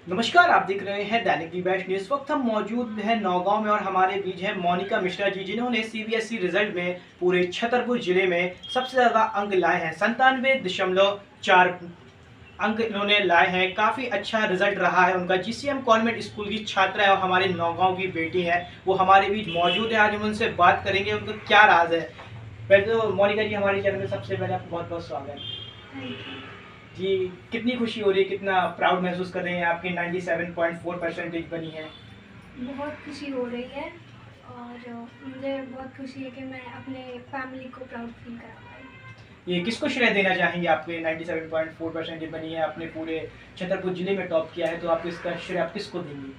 नमस्कार, आप देख रहे हैं दैनिक दी बेस्ट न्यूज़। इस वक्त हम मौजूद हैं नौगांव में और हमारे बीच हैं मोनिका मिश्रा जी, जिन्होंने सीबीएसई रिजल्ट में पूरे छतरपुर जिले में सबसे ज़्यादा अंक लाए हैं। 97.4 अंक इन्होंने लाए हैं। काफ़ी अच्छा रिजल्ट रहा है उनका। जीसीएम कॉन्वेंट स्कूल की छात्रा है और हमारे नौगांव की बेटी है, वो हमारे बीच मौजूद है। आज हम उनसे बात करेंगे उनका क्या राज है। पहले तो मोनिका जी, हमारे चैनल में सबसे पहले आपका बहुत बहुत स्वागत है जी। कितनी खुशी हो रही है, कितना प्राउड महसूस कर रहे हैं, आपकी 97.4% बनी है। बहुत खुशी हो रही है और मुझे बहुत खुशी है कि मैं अपने फैमिली को प्राउड फील करा पाई। ये किसको श्रेय देना चाहेंगे, आपके 97.4% बनी है, आपने पूरे छतरपुर जिले में टॉप किया है, तो आप इसका श्रेय आप किसको देंगे?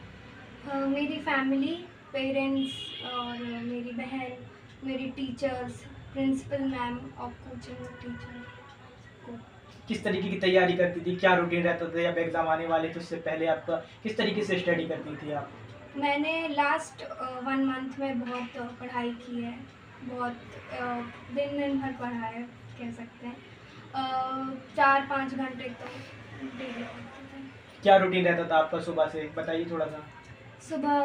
मेरी फैमिली, पेरेंट्स और मेरी बहन, मेरी टीचर्स, प्रिंसिपल मैम और कोचिंग टीचर को। किस तरीके की तैयारी करती थी, क्या रूटीन रहता था, जब एग्जाम आने वाले तो उससे पहले आपका किस तरीके से स्टडी करती थी आप? मैंने लास्ट 1 मंथ में बहुत पढ़ाई की है, बहुत दिन भर पढ़ा है कह सकते हैं। 4-5 घंटे तो डेली पढ़ते थे। क्या रूटीन रहता था आपका सुबह से, बताइए थोड़ा सा। सुबह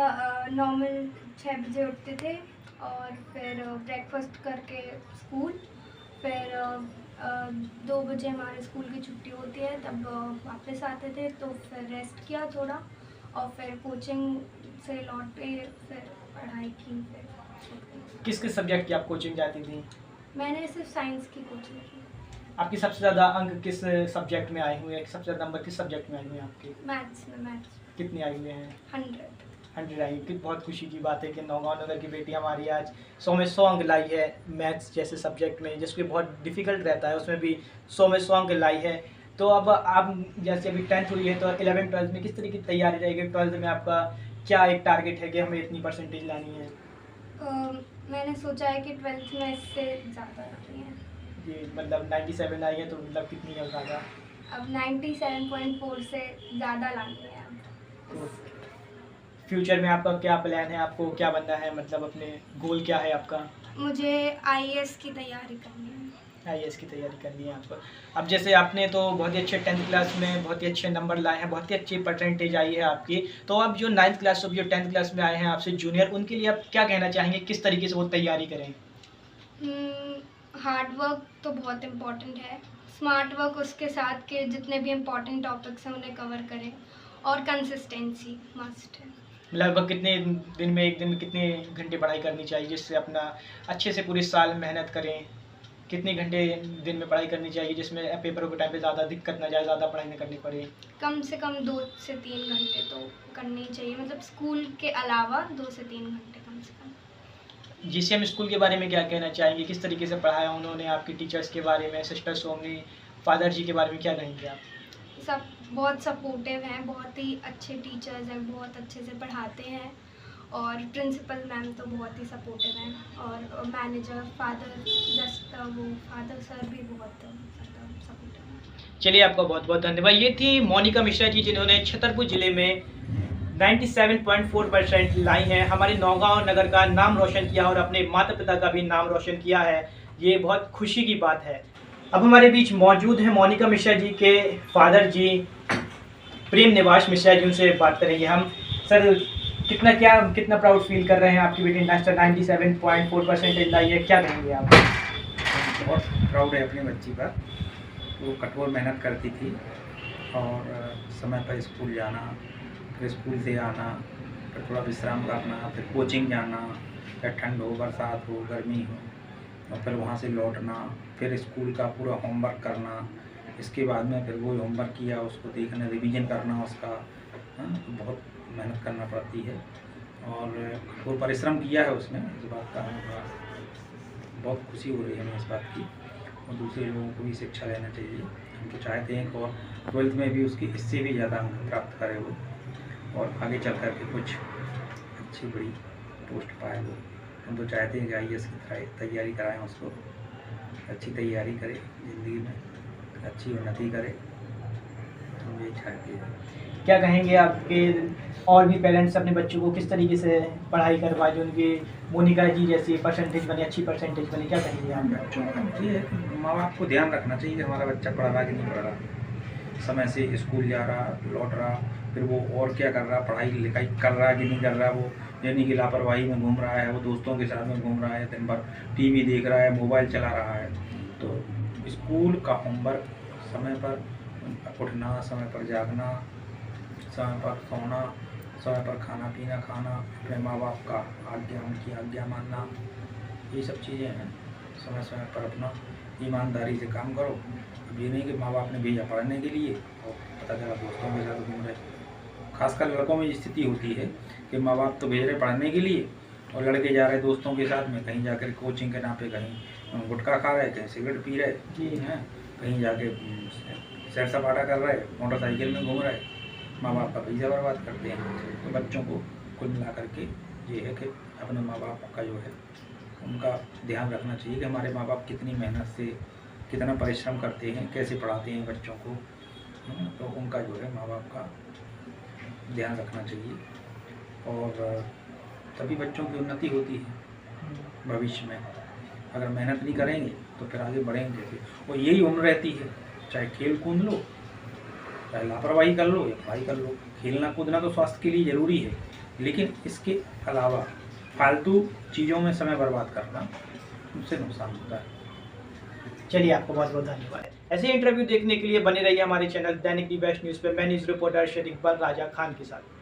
नॉर्मल 6 बजे उठते थे और फिर ब्रेकफास्ट करके स्कूल, फिर 2 बजे हमारे स्कूल की छुट्टी होती है, तब वापस आते थे, तो फिर रेस्ट किया थोड़ा और फिर कोचिंग से लौटे, फिर पढ़ाई की। फिर किस किस सब्जेक्ट की आप कोचिंग जाती थी? मैंने सिर्फ साइंस की कोचिंग की। आपकी सबसे ज़्यादा अंक किस सब्जेक्ट में आए हुए हैं, सबसे ज़्यादा नंबर किस सब्जेक्ट में आए हुए हैं आपके? मैथ्स कितने आए हुए हैं? 100। 100 आई। कि बहुत खुशी की बात है कि नौगांव नगर की बेटी हमारी आज 100 में 100 अंक लाई है। मैथ्स जैसे सब्जेक्ट में, जिसके बहुत डिफिकल्ट रहता है, उसमें भी 100 में 100 अंक लाई है। तो अब आप जैसे अभी 10th हुई है, तो 11 12 में किस तरीके की तैयारी रहेगी? 12th में आपका क्या एक टारगेट है कि हमें इतनी परसेंटेज लानी है? मैंने सोचा है कि 12th में इससे ज़्यादा रखनी है। ये मतलब 97 आई है, तो मतलब कितनी है ज़्यादा? अब 97.4 से ज़्यादा लानी है अब। तो फ्यूचर में आपका क्या प्लान है, आपको क्या बनना है, मतलब अपने गोल क्या है आपका? मुझे आईएएस की तैयारी करनी है। आईएएस की तैयारी करनी है आपको। अब जैसे आपने तो बहुत ही अच्छे 10th क्लास में बहुत ही अच्छे नंबर लाए हैं, बहुत ही अच्छी परसेंटेज आई है आपकी। तो अब जो 9th क्लास, अब जो 10th क्लास में आए हैं आपसे जूनियर, उनके लिए आप क्या कहना चाहेंगे, किस तरीके से वो तैयारी करें? हार्ड वर्क तो बहुत इम्पोर्टेंट है, स्मार्ट वर्क उसके साथ के जितने भी इम्पोर्टेंट टॉपिक्स हैं उन्हें कवर करें और कंसिस्टेंसी मस्ट है। लगभग कितने दिन में, एक दिन में कितने घंटे पढ़ाई करनी चाहिए, जिससे अपना अच्छे से पूरे साल मेहनत करें? कितने घंटे दिन में पढ़ाई करनी चाहिए, जिसमें पेपरों के टाइम पे ज़्यादा दिक्कत ना जाए, ज़्यादा पढ़ाई ना करनी पड़े? कम से कम 2 से 3 घंटे तो करनी चाहिए, मतलब स्कूल के अलावा 2 से 3 घंटे कम से कम। जीसीएम स्कूल के बारे में क्या कहना चाहेंगे, किस तरीके से पढ़ाया उन्होंने, आपके टीचर्स के बारे में, सिस्टर्स होंगी, फादर जी के बारे में क्या कहेंगे आप? सब बहुत सपोर्टिव हैं, बहुत ही अच्छे टीचर्स हैं, बहुत अच्छे से पढ़ाते हैं और प्रिंसिपल मैम तो बहुत ही सपोर्टिव हैं और मैनेजर फादर सर भी बहुत सपोर्टिव हैं। चलिए, आपका बहुत बहुत धन्यवाद। ये थी मोनिका मिश्रा जी, जिन्होंने छतरपुर जिले में 97.4% लाई हैं, हमारे नौगांव नगर का नाम रोशन किया और अपने माता पिता का भी नाम रोशन किया है। ये बहुत खुशी की बात है। अब हमारे बीच मौजूद हैं मोनिका मिश्रा जी के फादर जी, प्रेम निवास मिश्रा जी, उनसे बात करेंगे हम। सर, कितना प्राउड फील कर रहे हैं, आपकी बेटी 97.4% लाई है, क्या कहेंगे आप? बहुत प्राउड है अपनी बच्ची पर। वो कठोर मेहनत करती थी और समय पर स्कूल जाना, फिर स्कूल से आना, फिर थोड़ा विश्राम करना, फिर कोचिंग जाना, फिर ठंड हो, बरसात हो, गर्मी हो, और फिर वहाँ से लौटना, फिर स्कूल का पूरा होमवर्क करना। इसके बाद में फिर वो होमवर्क किया, उसको देखना, रिवीजन करना उसका। तो बहुत मेहनत करना पड़ती है और कठोर परिश्रम किया है उसने। इस बात का हमें बहुत खुशी हो रही है हमें इस बात की, और दूसरे लोगों को भी शिक्षा लेना चाहिए। हम तो चाहते हैं कि और 12th में भी उसकी इससे भी ज़्यादा अंक प्राप्त करे वो, और आगे चल कर के कुछ अच्छी बड़ी पोस्ट पाए वो। हम तो चाहते हैं कि आईएएस की तैयारी कराएं उसको, अच्छी तैयारी करे, ज़िंदगी में अच्छी उन्नति करे, हम ये चाहते हैं। क्या कहेंगे आपके और भी पेरेंट्स अपने बच्चों को किस तरीके से पढ़ाई करवाएं, जो उनकी मोनिका जी जैसी परसेंटेज बने, अच्छी परसेंटेज बने, क्या कहेंगे आप? बच्चों का ये है कि माँ बाप को ध्यान रखना चाहिए कि हमारा बच्चा पढ़ रहा है कि नहीं पढ़ रहा। समय से स्कूल जा रहा, लौट रहा, फिर वो और क्या कर रहा, पढ़ाई लिखाई कर रहा कि नहीं कर रहा, वो यानी कि लापरवाही में घूम रहा है, वो दोस्तों के साथ में घूम रहा है, दिन भर टीवी देख रहा है, मोबाइल चला रहा है। तो स्कूल का होमवर्क समय पर उठना, समय पर जागना, समय पर सोना, समय पर खाना पीना खाना, अपने माँ बाप का आज्ञा, उनकी आज्ञा मानना, ये सब चीज़ें हैं। समय समय पर अपना ईमानदारी से काम करो। अब ये नहीं कि माँ बाप ने भेजा पढ़ने के लिए और पता चला दोस्तों के साथ घूम रहे। खासकर लड़कों में स्थिति होती है कि माँ बाप तो भेज रहे पढ़ने के लिए और लड़के जा रहे दोस्तों के साथ में, कहीं जाकर कोचिंग के नाम पे कहीं गुटखा खा रहे, कहीं सिगरेट पी रहे जी हैं, कहीं जाके सैर सपाटा कर रहे, मोटरसाइकिल में घूम रहे, माँ बाप का पैसा बर्बाद करते हैं। तो बच्चों को कुल मिला करके ये है कि अपने माँ बाप का जो है उनका ध्यान रखना चाहिए कि हमारे माँ बाप कितनी मेहनत से, कितना परिश्रम करते हैं, कैसे पढ़ाते हैं बच्चों को। तो उनका जो है माँ बाप का ध्यान रखना चाहिए और तभी बच्चों की उन्नति होती है भविष्य में। अगर मेहनत नहीं करेंगे तो फिर आगे बढ़ेंगे कैसे। और यही उम्र रहती है, चाहे खेल कूद लो, चाहे लापरवाही कर लो या पढ़ाई कर लो। खेलना कूदना तो स्वास्थ्य के लिए ज़रूरी है, लेकिन इसके अलावा फालतू चीज़ों में समय बर्बाद करना उससे नुकसान होता है। चलिए, आपको बहुत बहुत धन्यवाद। ऐसे इंटरव्यू देखने के लिए बने रहिए हमारे channel Dainik the best news पे। मैं न्यूज़ रिपोर्टर शेख इकबाल राजा खान के साथ।